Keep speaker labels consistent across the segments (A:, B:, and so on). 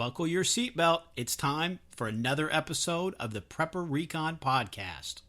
A: Buckle your seatbelt. It's time for another episode of the Prepper Recon Podcast.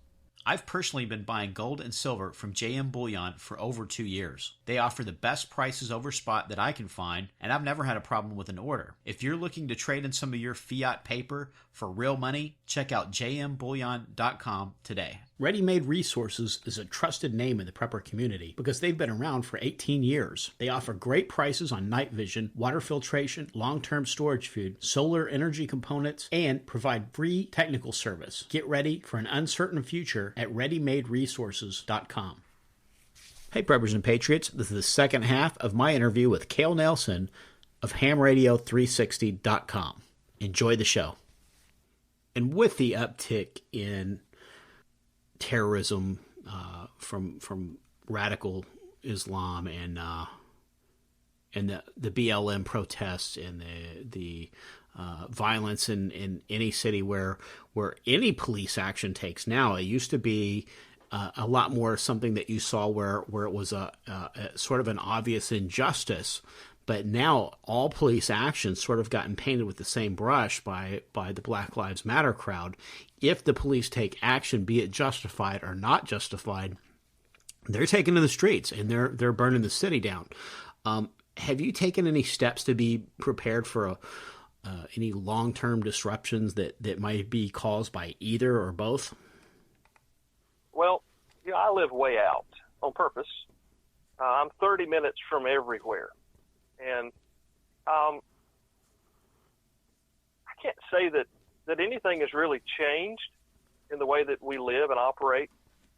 A: I've personally been buying gold and silver from JM Bullion for over 2 years. They offer the best prices over spot that I can find, and I've never had a problem with an order. If you're looking to trade in some of your fiat paper for real money, check out jmbullion.com today. Ready Made Resources is a trusted name in the prepper community because they've been around for 18 years. They offer great prices on night vision, water filtration, long-term storage food, solar energy components, and provide free technical service. Get ready for an uncertain future at readymaderesources.com. Hey Preppers and Patriots, this is the second half of my interview with Cale Nelson of hamradio360.com. Enjoy the show. And with the uptick in terrorism from radical Islam and the BLM protests and the violence in any city where any police action takes now, it used to be a lot more something that you saw where it was a sort of an obvious injustice. But now all police actions sort of gotten painted with the same brush by the Black Lives Matter crowd. If the police take action, be it justified or not justified, they're taken to the streets and they're burning the city down. Have you taken any steps to be prepared for any long-term disruptions that might be caused by either or both?
B: Well, I live way out on purpose. I'm 30 minutes from everywhere. And I can't say that anything has really changed in the way that we live and operate.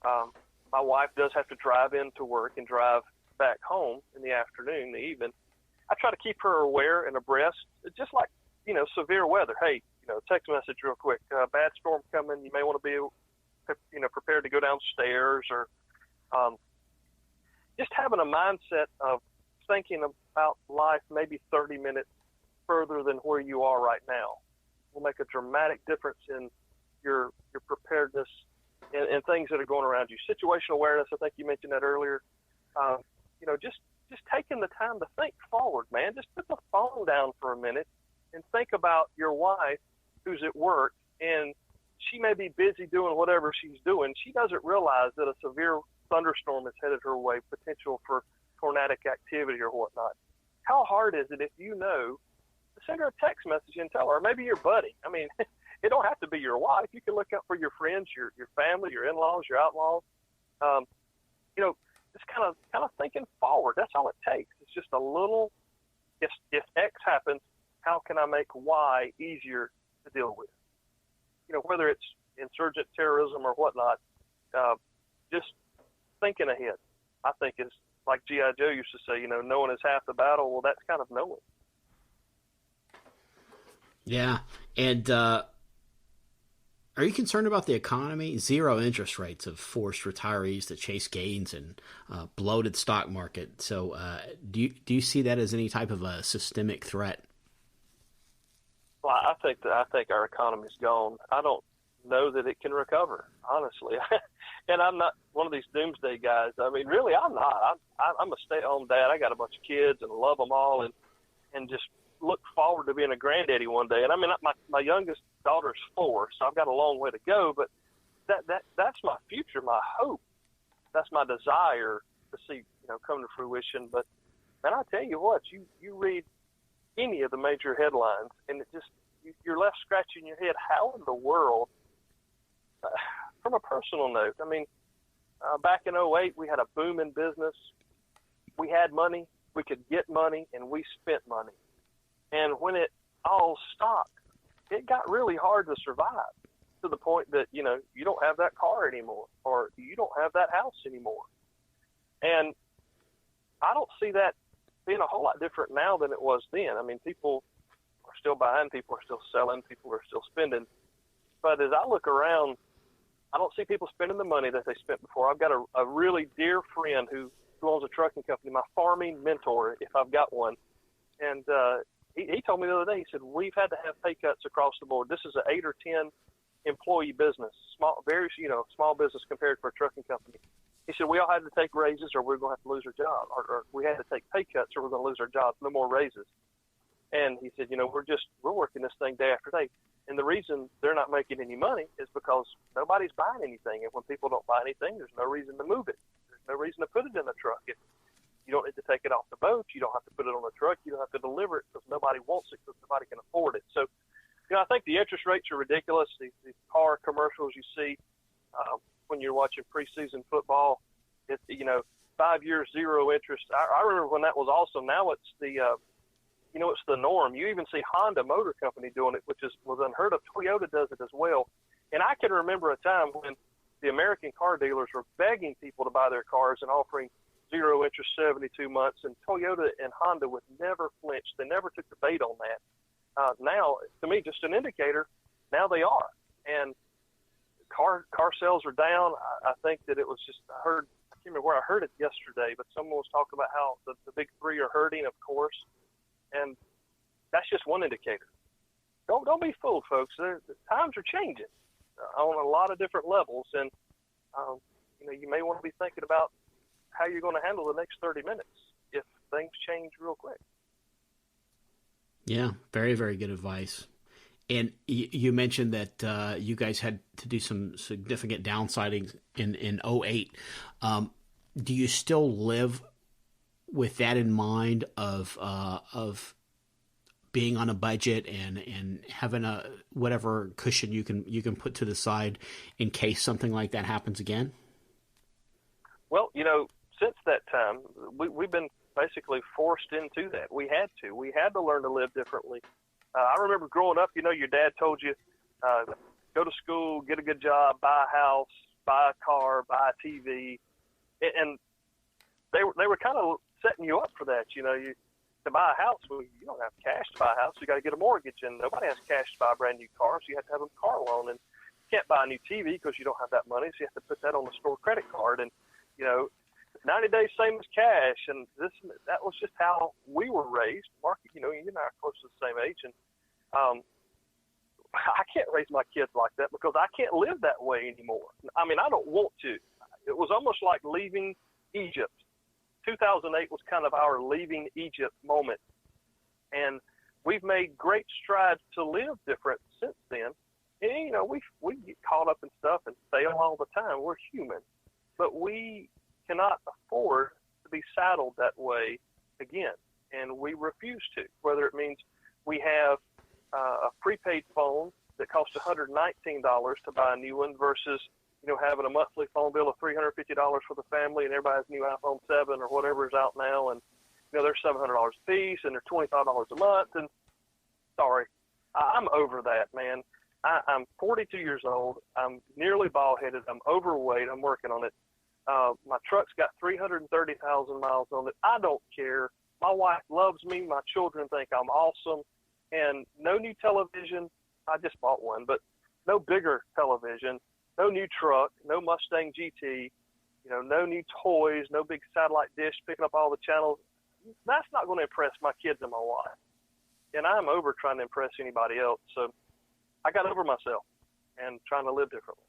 B: My wife does have to drive into work and drive back home in the afternoon, the evening. I try to keep her aware and abreast, just like, severe weather. Hey, text message real quick, bad storm coming. You may want to be, prepared to go downstairs, or just having a mindset of thinking about life maybe 30 minutes further than where you are right now will make a dramatic difference in your preparedness and things that are going around you. Situational awareness, I think you mentioned that earlier. Just taking the time to think forward, man. Just put the phone down for a minute and think about your wife who's at work, and she may be busy doing whatever she's doing. She doesn't realize that a severe thunderstorm is headed her way, potential for tornadic activity or whatnot. How hard is it if to send her a text message and tell her, or maybe your buddy? I mean, it don't have to be your wife. You can look out for your friends, your family, your in-laws, your outlaws. Just kind of thinking forward. That's all it takes. It's just a little. If X happens, how can I make Y easier to deal with? Whether it's insurgent terrorism or whatnot, just thinking ahead, I think, is like G.I. Joe used to say, knowing is half the battle. Well, that's kind of knowing. Yeah.
A: And are you concerned about the economy? Zero interest rates have forced retirees to chase gains and bloated stock market. So do you see that as any type of a systemic threat?
B: Well, I think our economy's gone. I don't know that it can recover, honestly. And I'm not one of these doomsday guys. I mean, really, I'm not. I'm a stay-at-home dad. I got a bunch of kids and love them all, and just look forward to being a granddaddy one day. And I mean, my youngest daughter's 4, so I've got a long way to go. But that's my future, my hope. That's my desire to see come to fruition. But man, I tell you what, you read any of the major headlines, and it just you're left scratching your head. How in the world? From a personal note, I mean, back in 2008, we had a boom in business. We had money, we could get money, and we spent money. And when it all stopped, it got really hard to survive, to the point that, you don't have that car anymore, or you don't have that house anymore. And I don't see that being a whole lot different now than it was then. I mean, people are still buying, people are still selling, people are still spending. But as I look around, I don't see people spending the money that they spent before. I've got a really dear friend who owns a trucking company, my farming mentor, if I've got one. And he told me the other day, he said, we've had to have pay cuts across the board. This is an 8 or 10 employee business, very small business compared to a trucking company. He said, we all had to take raises or we're going to have to lose our job, or we had to take pay cuts or we're going to lose our jobs, no more raises. And he said, we're working this thing day after day. And the reason they're not making any money is because nobody's buying anything. And when people don't buy anything, there's no reason to move it. There's no reason to put it in the truck. You don't need to take it off the boat. You don't have to put it on the truck. You don't have to deliver it because nobody wants it, because nobody can afford it. So, I think the interest rates are ridiculous. These car commercials you see when you're watching preseason football, it's 5 years, 0 interest. I remember when that was awesome. Now it's it's the norm. You even see Honda Motor Company doing it, which was unheard of. Toyota does it as well. And I can remember a time when the American car dealers were begging people to buy their cars and offering 0 interest 72 months, and Toyota and Honda would never flinch. They never took the bait on that. Now, to me, just an indicator, now they are. And car sales are down. I think that it was just, I can't remember where I heard it yesterday, but someone was talking about how the big three are hurting, of course. And that's just one indicator. Don't be fooled, folks. The times are changing on a lot of different levels. And, you may want to be thinking about how you're going to handle the next 30 minutes if things change real quick.
A: Yeah, very, very good advice. And you mentioned that you guys had to do some significant downsizing in 08. Do you still live with that in mind of being on a budget and having a whatever cushion you can put to the side in case something like that happens again?
B: Well, since that time, we've been basically forced into that. We had to learn to live differently. I remember growing up, your dad told you, go to school, get a good job, buy a house, buy a car, buy a TV. And they were kind of setting you up for that. To buy a house, well, you don't have cash to buy a house. You got to get a mortgage, and nobody has cash to buy a brand new car, so you have to have a car loan. And you can't buy a new TV because you don't have that money, so you have to put that on the store credit card. And 90 days same as cash, and that was just how we were raised. Mark, you and I are close to the same age, and I can't raise my kids like that because I can't live that way anymore. I mean, I don't want to. It was almost like leaving Egypt. 2008 was kind of our leaving Egypt moment, and we've made great strides to live different since then. And we get caught up in stuff and fail all the time. We're human, but we cannot afford to be saddled that way again, and we refuse to. Whether it means we have a prepaid phone that costs $119 to buy a new one versus having a monthly phone bill of $350 for the family, and everybody has a new iPhone 7 or whatever is out now, and they're $700 a piece and they're $25 a month. And sorry, I'm over that, man. I'm 42 years old. I'm nearly bald-headed. I'm overweight. I'm working on it. My truck's got 330,000 miles on it. I don't care. My wife loves me. My children think I'm awesome. And no new television. I just bought one, but no bigger television, no new truck, no Mustang GT, no new toys, no big satellite dish picking up all the channels. That's not going to impress my kids and my wife. And I'm over trying to impress anybody else. So I got over myself and trying to live differently.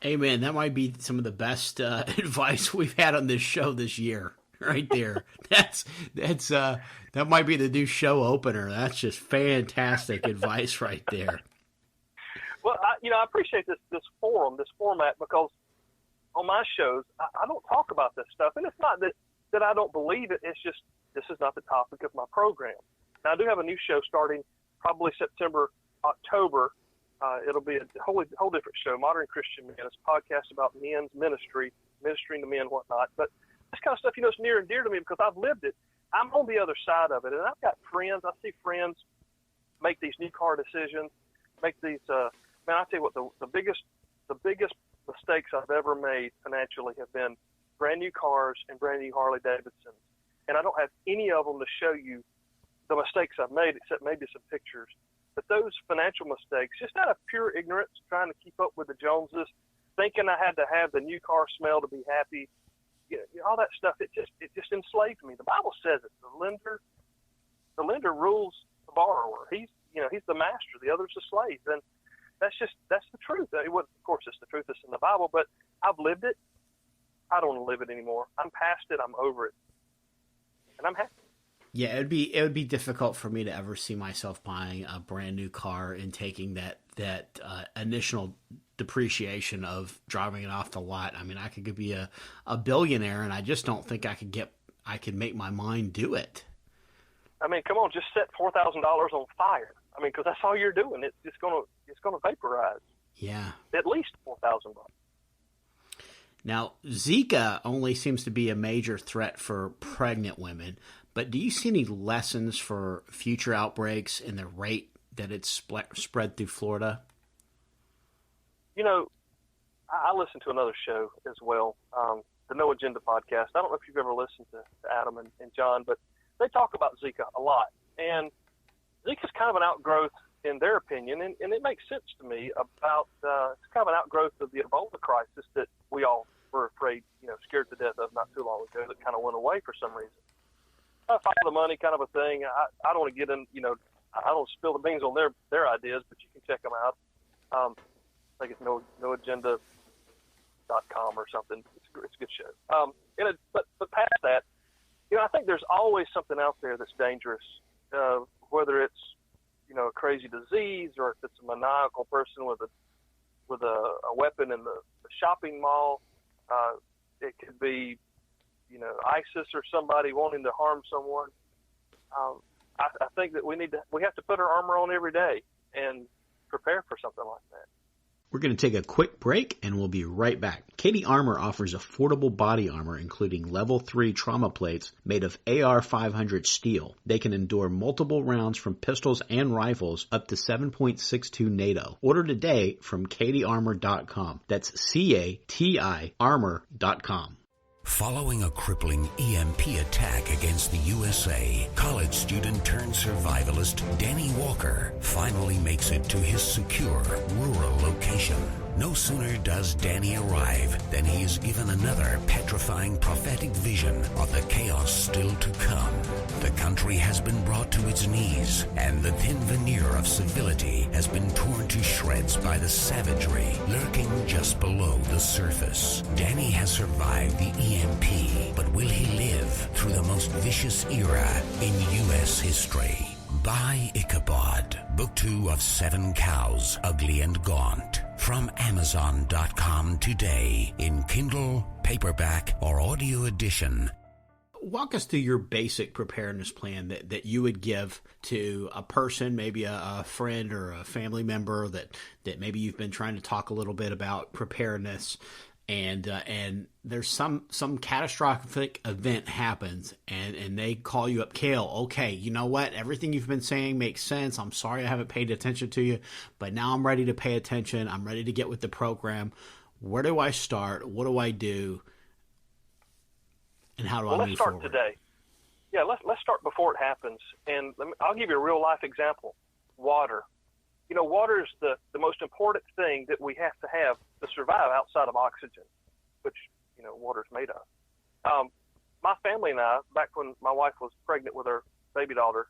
A: Hey, man, that might be some of the best advice we've had on this show this year, right there. That might be the new show opener. That's just fantastic advice right there.
B: Well, I appreciate this format, because on my shows, I don't talk about this stuff. And it's not that I don't believe it. It's just this is not the topic of my program. Now, I do have a new show starting probably September, October. It'll be a whole different show, Modern Christian Men. It's a podcast about men's ministering to men, whatnot. But this kind of stuff, it's near and dear to me because I've lived it. I'm on the other side of it, and I've got friends. I see friends make these new car decisions, make these. Man, I tell you what, the biggest mistakes I've ever made financially have been brand new cars and brand new Harley Davidsons, and I don't have any of them to show you the mistakes I've made, except maybe some pictures. But those financial mistakes, just out of pure ignorance, trying to keep up with the Joneses, thinking I had to have the new car smell to be happy, all that stuff, it just enslaved me. The Bible says it. The lender rules the borrower. He's the master. The other's the slave. And that's the truth. Of course, it's the truth that's in the Bible, but I've lived it. I don't want to live it anymore. I'm past it. I'm over it. And I'm happy.
A: Yeah, it would be difficult for me to ever see myself buying a brand new car and taking that initial depreciation of driving it off the lot. I mean, I could be a billionaire, and I just don't think I could make my mind do it.
B: I mean, come on, just set $4,000 on fire. I mean, because that's all you're doing. It's gonna vaporize.
A: Yeah,
B: at least $4,000.
A: Now, Zika only seems to be a major threat for pregnant women, but do you see any lessons for future outbreaks in the rate that it's spread through Florida?
B: You know, I listen to another show as well, the No Agenda podcast. I don't know if you've ever listened to Adam and John, but they talk about Zika a lot. And Zika's kind of an outgrowth, in their opinion, and it makes sense to me, about it's kind of an outgrowth of the Ebola crisis that we all were afraid, scared to death of not too long ago, that kind of went away for some reason. Follow the money kind of a thing. I don't want to get in, I don't spill the beans on their ideas, but you can check them out. I think it's noagenda.com or something. It's a good show. But past that, I think there's always something out there that's dangerous, whether it's a crazy disease or if it's a maniacal person with a weapon in the shopping mall. It could be ISIS or somebody wanting to harm someone. I think that we have to put our armor on every day and prepare for something like that.
A: We're going to take a quick break, and we'll be right back. Katie Armor offers affordable body armor, including level 3 trauma plates made of AR-500 steel. They can endure multiple rounds from pistols and rifles up to 7.62 NATO. Order today from katiearmor.com. That's CATI armor.com.
C: Following a crippling EMP attack against the USA, college student turned survivalist Danny Walker finally makes it to his secure rural location. No sooner does Danny arrive than he is given another petrifying prophetic vision of the chaos still to come. The country has been brought to its knees, and the thin veneer of civility has been torn to shreds by the savagery lurking just below the surface. Danny has survived the EMP, but will he live through the most vicious era in U.S. history? Buy Ichabod, Book 2 of 7 Cows, Ugly and Gaunt, from Amazon.com today in Kindle, paperback, or audio edition.
A: Walk us through your basic preparedness plan that you would give to a person, maybe a friend or a family member that maybe you've been trying to talk a little bit about preparedness, and there's some catastrophic event happens and they call you up, Cale, okay, you know what? Everything you've been saying makes sense. I'm sorry I haven't paid attention to you, but now I'm ready to pay attention. I'm ready to get with the program. Where do I start? What do I do? And how do I move forward?
B: Let's start today. Yeah, let's start before it happens. And I'll give you a real life example. Water. Water is the most important thing that we have to survive outside of oxygen, which, water is made of. My family and I, back when my wife was pregnant with her baby daughter,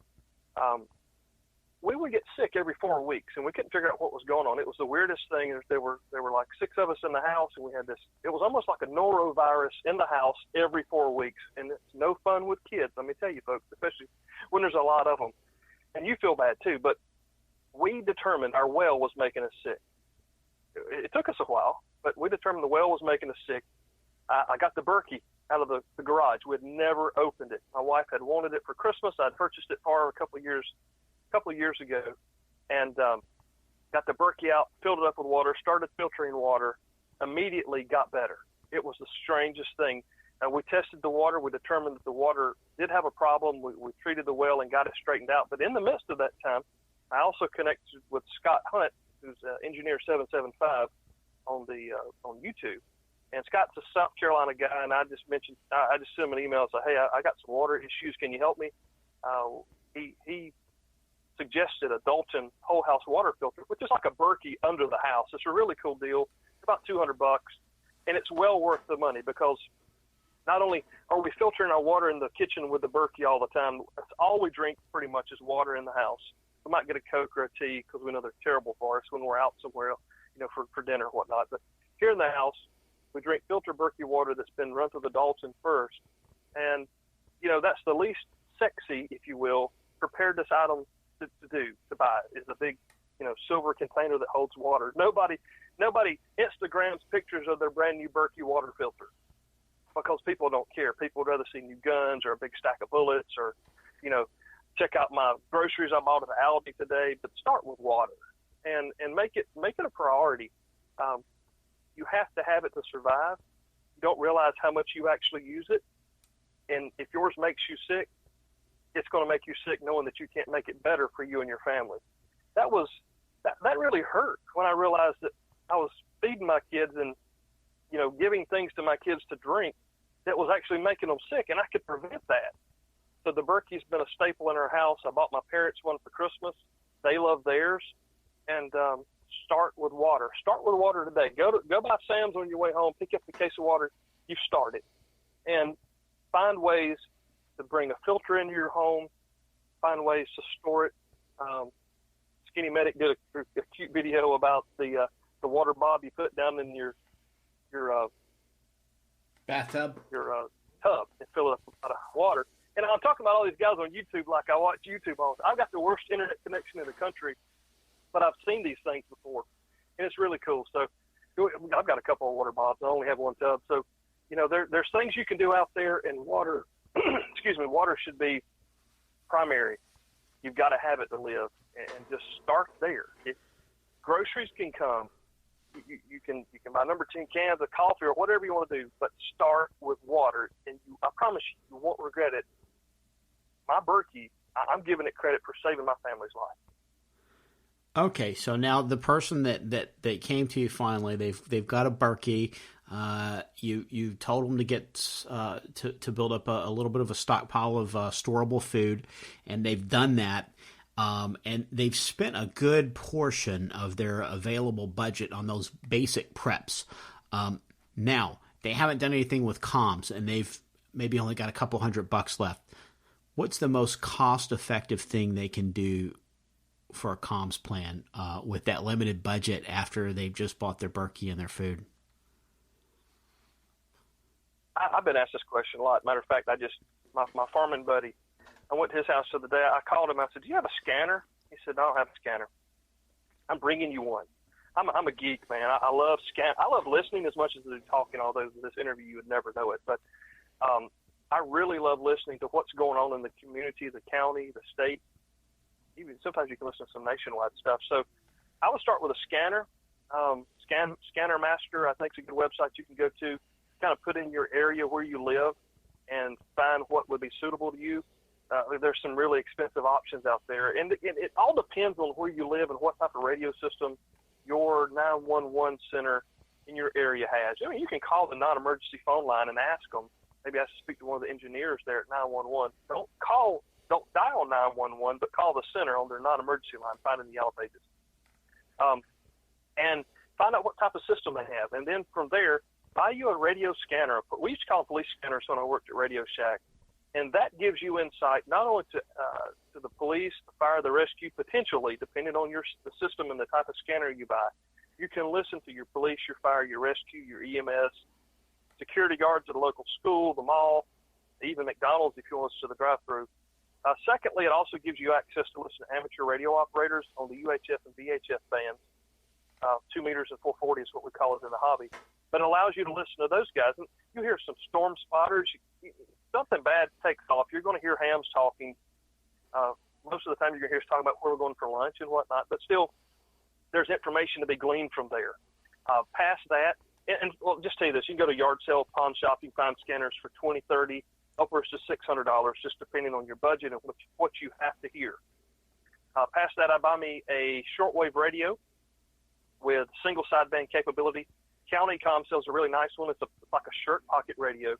B: we would get sick every 4 weeks, and we couldn't figure out what was going on. It was the weirdest thing. There were like 6 of us in the house, and we had this. It was almost like a norovirus in the house every 4 weeks, and it's no fun with kids. Let me tell you, folks, especially when there's a lot of them, and you feel bad too. But we determined our well was making us sick. It took us a while, but we determined the well was making us sick. I got the Berkey out of the garage. We had never opened it. My wife had wanted it for Christmas. I'd purchased it for her a couple of years ago, and got the Berkey out, filled it up with water, started filtering water, immediately got better. It was the strangest thing. We tested the water. We determined that the water did have a problem. We treated the well and got it straightened out. But in the midst of that time, I also connected with Scott Hunt, who's Engineer 775 on YouTube. And Scott's a South Carolina guy, and I just sent him an email and said, hey, I got some water issues. Can you help me? He suggested a Dalton whole house water filter, which is like a Berkey under the house. It's a really cool deal. It's about $200, and it's well worth the money, because not only are we filtering our water in the kitchen with the Berkey all the time, that's all we drink pretty much is water in the house. We might get a Coke or a tea because we know they're terrible for us when we're out somewhere, for dinner or whatnot. But here in the house, we drink filter Berkey water that's been run through the Dalton first. And, that's the least sexy, if you will, preparedness item to buy is a big, silver container that holds water. Nobody Instagrams pictures of their brand new Berkey water filter because people don't care. People would rather see new guns or a big stack of bullets or, check out my groceries I bought at Aldi today. But start with water and make it a priority. You have to have it to survive. You don't realize how much you actually use it. And if yours makes you sick, it's going to make you sick knowing that you can't make it better for you and your family. That really hurt when I realized that I was feeding my kids and, giving things to my kids to drink that was actually making them sick, and I could prevent that. So the Berkey's been a staple in our house. I bought my parents one for Christmas. They love theirs. And start with water. Start with water today. Go by Sam's on your way home. Pick up a case of water. You've started. And find ways to bring a filter into your home. Find ways to store it. Skinny Medic did a cute video about the water bob you put down in your
A: bathtub,
B: your tub, and fill it up with water. And I'm talking about all these guys on YouTube like I watch YouTube all the time. I've got the worst internet connection in the country, but I've seen these things before, and it's really cool. So I've got a couple of water bobs. I only have one tub. So, there's things you can do out there, and water, water should be primary. You've got to have it to live, and just start there. If groceries can come, you can buy number 10 cans of coffee or whatever you want to do, but start with water, and I promise you won't regret it. My Berkey, I'm giving it credit for saving my family's life.
A: Okay, so now the person that came to you finally, they've got a Berkey. You told them to get to build up a little bit of a stockpile of storable food, and they've done that. And they've spent a good portion of their available budget on those basic preps. Now they haven't done anything with comms, and they've maybe only got a couple $100 left. What's the most cost-effective thing they can do for a comms plan with that limited budget after they've just bought their Berkey and their food?
B: I've been asked this question a lot. Matter of fact, my farming buddy, I went to his house the other day. I called him. I said, "Do you have a scanner?" He said, "No, I don't have a scanner." I'm bringing you one. I'm a geek, man. I love I love listening as much as I do talking. Although this interview you would never know it, but I really love listening to what's going on in the community, the county, the state. Even sometimes you can listen to some nationwide stuff. So I would start with a scanner. Scanner Master, I think, is a good website you can go to. Kind of put in your area where you live and find what would be suitable to you. There's some really expensive options out there. And it all depends on where you live and what type of radio system your 911 center in your area has. I mean, you can call the non-emergency phone line and ask them. Maybe I should speak to one of the engineers there at 911. Don't dial 911, but call the center on their non-emergency line, find in the yellow pages. And find out what type of system they have. And then from there, buy you a radio scanner. We used to call them police scanners when I worked at Radio Shack. And that gives you insight not only to the police, the fire, the rescue, potentially, depending on the system and the type of scanner you buy. You can listen to your police, your fire, your rescue, your EMS, security guards at a local school, the mall, even McDonald's if you want us to the drive-thru. Secondly, it also gives you access to listen to amateur radio operators on the UHF and VHF bands. 2 meters and 440 is what we call it in the hobby. But it allows you to listen to those guys. And you hear some storm spotters. Something bad takes off. You're going to hear hams talking. Most of the time you're going to hear us talking about where we're going for lunch and whatnot. But still, there's information to be gleaned from there. Past that, and well, just tell you this, you can go to yard sale, pawn shop, you can find scanners for $20, $30, upwards to $600, just depending on your budget and what you have to hear. Past that, I buy me a shortwave radio with single sideband capability. County Com sells a really nice one. It's like a shirt pocket radio,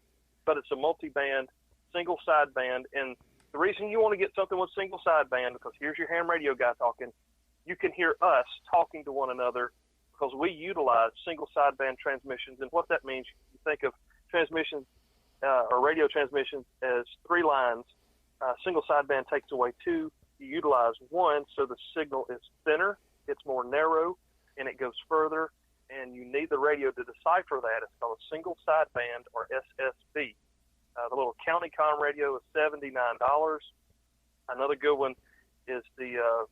B: but it's a multi-band, single sideband. And the reason you want to get something with single sideband, because here's your ham radio guy talking, you can hear us talking to one another because we utilize single sideband transmissions. And what that means, you think of transmissions or radio transmissions as 3 lines. Single sideband takes away 2. You utilize 1, so the signal is thinner, it's more narrow, and it goes further. And you need the radio to decipher that. It's called a single sideband, or SSB. The little county com radio is $79. Another good one is the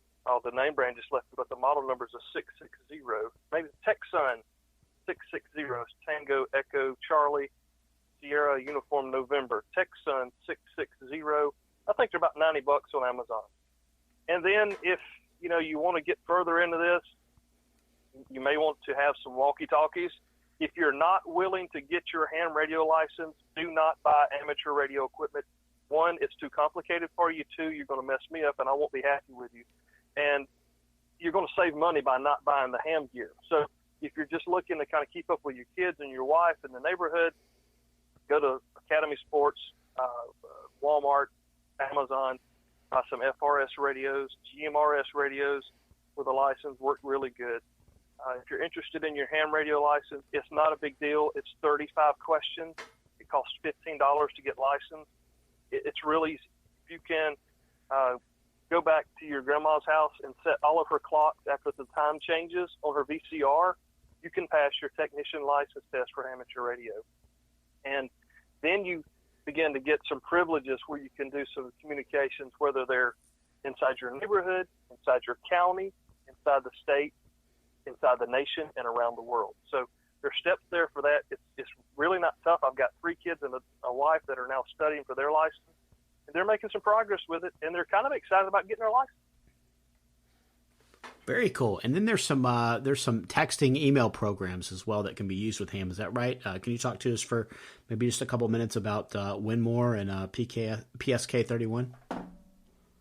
B: name brand just left, but the model number is a 660. Maybe Texsun 660. Tango Echo Charlie Sierra Uniform November. Texsun 660. I think they're about $90 on Amazon. And then if you want to get further into this, you may want to have some walkie-talkies. If you're not willing to get your ham radio license, do not buy amateur radio equipment. One, it's too complicated for you. Two, you're going to mess me up and I won't be happy with you. And you're going to save money by not buying the ham gear. So if you're just looking to kind of keep up with your kids and your wife in the neighborhood, go to Academy Sports, Walmart, Amazon, buy some FRS radios, GMRS radios with a license, work really good. If you're interested in your ham radio license, it's not a big deal. It's 35 questions. It costs $15 to get licensed. It's really easy. If you can go back to your grandma's house and set all of her clocks after the time changes on her VCR, you can pass your technician license test for amateur radio. And then you begin to get some privileges where you can do some communications, whether they're inside your neighborhood, inside your county, inside the state, inside the nation, and around the world. So there's steps there for that. It's really not tough. I've got 3 kids and a wife that are now studying for their license, and they're making some progress with it, and they're kind of excited about getting their license.
A: Very cool. And then there's some texting email programs as well that can be used with ham. Is that right? Can you talk to us for maybe just a couple of minutes about Winmore and PSK31?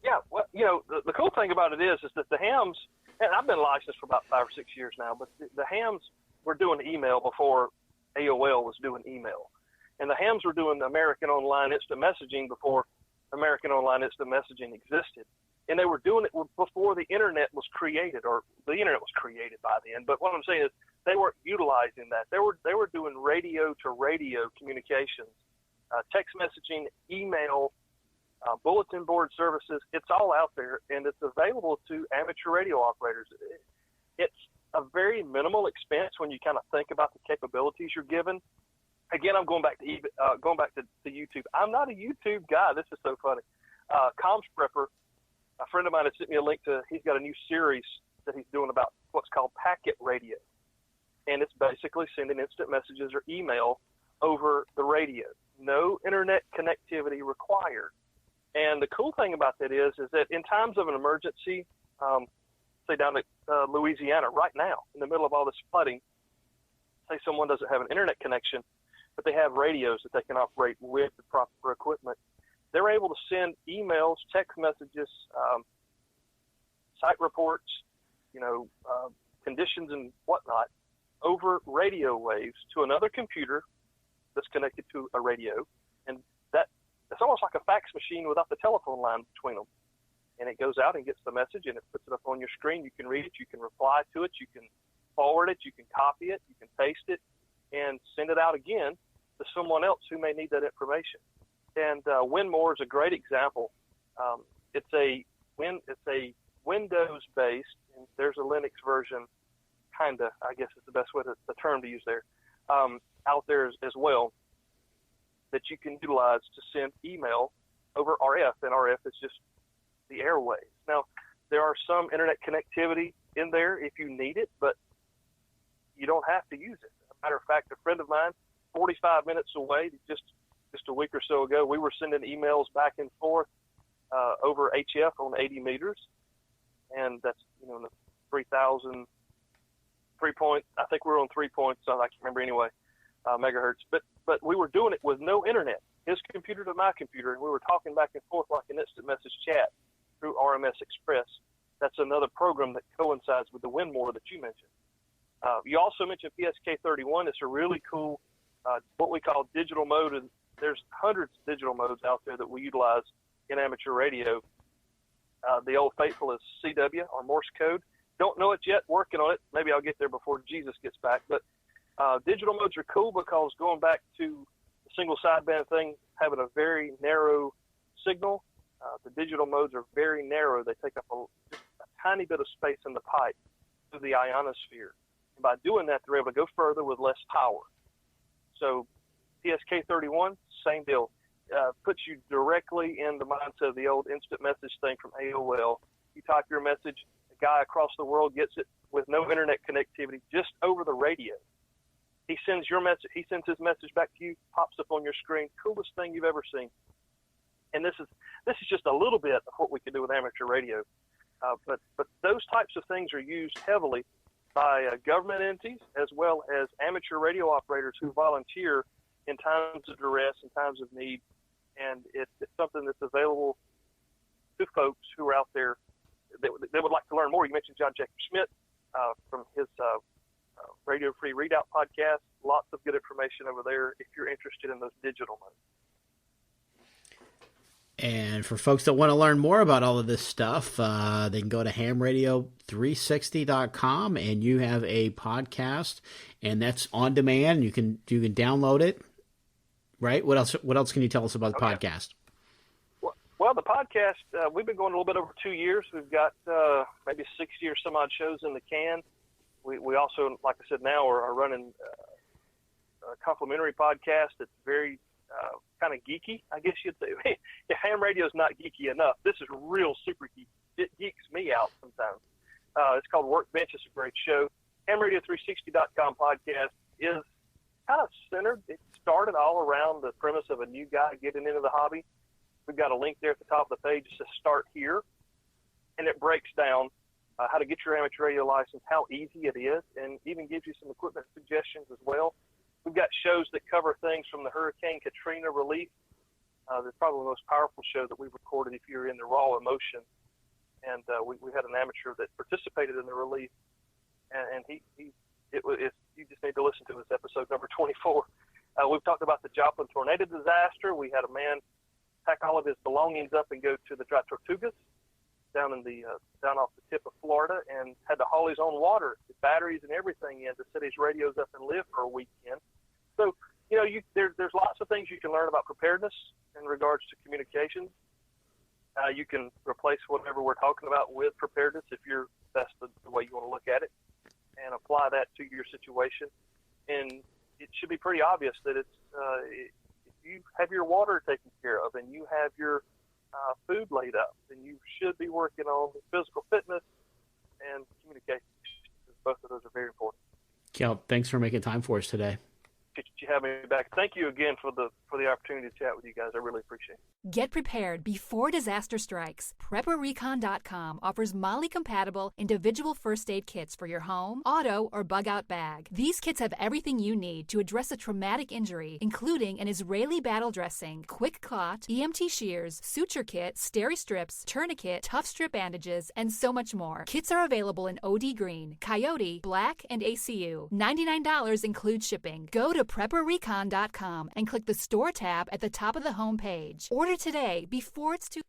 B: Yeah. Well, the cool thing about it is that the hams, and I've been licensed for about 5 or 6 years now, but the hams were doing email before AOL was doing email. And the hams were doing the American Online Instant Messaging before American Online Instant Messaging existed. And they were doing it before the internet was created, or the internet was created by then. But what I'm saying is they weren't utilizing that. They were doing radio to radio communications, text messaging, email, bulletin board services. It's all out there, and it's available to amateur radio operators. It's a very minimal expense when you kind of think about the capabilities you're given. Again, I'm going back to YouTube. I'm not a YouTube guy. This is so funny. Comms Prepper, a friend of mine had sent me a link to, he's got a new series that he's doing about what's called packet radio. And it's basically sending instant messages or email over the radio. No internet connectivity required. And the cool thing about that is that in times of an emergency, say down at Louisiana right now, in the middle of all this flooding, say someone doesn't have an internet connection, but they have radios that they can operate with the proper equipment. They're able to send emails, text messages, site reports, conditions and whatnot over radio waves to another computer that's connected to a radio. And it's almost like a fax machine without the telephone line between them. And it goes out and gets the message, and it puts it up on your screen. You can read it. You can reply to it. You can forward it. You can copy it. You can paste it and send it out again to someone else who may need that information. And Winmore is a great example. It's a Windows-based, and there's a Linux version, I guess is the best way the term to use there, out there as well, that you can utilize to send email over RF, and RF is just the airwaves. Now, there are some internet connectivity in there if you need it, but you don't have to use it. As a matter of fact, a friend of mine, 45 minutes away, just a week or so ago, we were sending emails back and forth over HF on 80 meters, and that's in the 3,000 I think we were on 3 points, I can't remember anyway, megahertz. But we were doing it with no internet, his computer to my computer, and we were talking back and forth like an instant message chat through RMS Express. That's another program that coincides with the Winmore that you mentioned. You also mentioned PSK31. It's a really cool, what we call digital mode, and there's hundreds of digital modes out there that we utilize in amateur radio. The old faithful is CW, or Morse code. Don't know it yet, working on it. Maybe I'll get there before Jesus gets back. But digital modes are cool because going back to the single sideband thing, having a very narrow signal, the digital modes are very narrow. They take up just a tiny bit of space in the pipe through the ionosphere. And by doing that, they're able to go further with less power. So PSK31, same deal. puts you directly in the mindset of the old instant message thing from AOL. You type your message, a guy across the world gets it with no internet connectivity, just over the radio. He sends your message. He sends his message back to you. Pops up on your screen. Coolest thing you've ever seen. And this is just a little bit of what we can do with amateur radio. But those types of things are used heavily by government entities as well as amateur radio operators who volunteer in times of duress and times of need. And it's something that's available to folks who are out there that would like to learn more. You mentioned John Jacob Schmidt from his Radio Free Readout podcast. Lots of good information over there if you're interested in those digital modes.
A: And for folks that want to learn more about all of this stuff, they can go to hamradio360.com, and you have a podcast, and that's on demand. You can download it, right? What else can you tell us about the podcast?
B: Well, the podcast, we've been going a little bit over 2 years. We've got maybe 60 or some odd shows in the can. We also, like I said, now are running a complimentary podcast that's very kind of geeky, I guess you'd say. If ham radio is not geeky enough, this is real super geeky. It geeks me out sometimes. It's called Workbench. It's a great show. HamRadio360.com podcast is kind of centered. It started all around the premise of a new guy getting into the hobby. We've got a link there at the top of the page that says Start Here, and it breaks down how to get your amateur radio license, how easy it is, and even gives you some equipment suggestions as well. We've got shows that cover things from the Hurricane Katrina relief. That's probably the most powerful show that we've recorded if you're in the raw emotion. And we had an amateur that participated in the relief, and you just need to listen to this episode number 24. We've talked about the Joplin tornado disaster. We had a man pack all of his belongings up and go to the Dry Tortugas down off the tip of Florida, and had to haul his own water, his batteries and everything in to set his radios up and live for a weekend. So, there's lots of things you can learn about preparedness in regards to communications. You can replace whatever we're talking about with preparedness if that's the way you want to look at it, and apply that to your situation. And it should be pretty obvious that if you have your water taken care of and you have your food laid up, then you should be working on physical fitness and communication. Both of those are very important.
A: Kel, thanks for making time for us today.
B: Did you have me back? Thank you again for the opportunity to chat with you guys. I really appreciate it.
D: Get prepared before disaster strikes. PrepperRecon.com offers MOLLE-compatible individual first aid kits for your home, auto, or bug-out bag. These kits have everything you need to address a traumatic injury, including an Israeli battle dressing, quick clot, EMT shears, suture kit, steri-strips, tourniquet, tough strip bandages, and so much more. Kits are available in OD Green, Coyote, Black, and ACU. $99 includes shipping. Go to PrepperRecon.com and click the Store tab at the top of the home page. Order today before it's too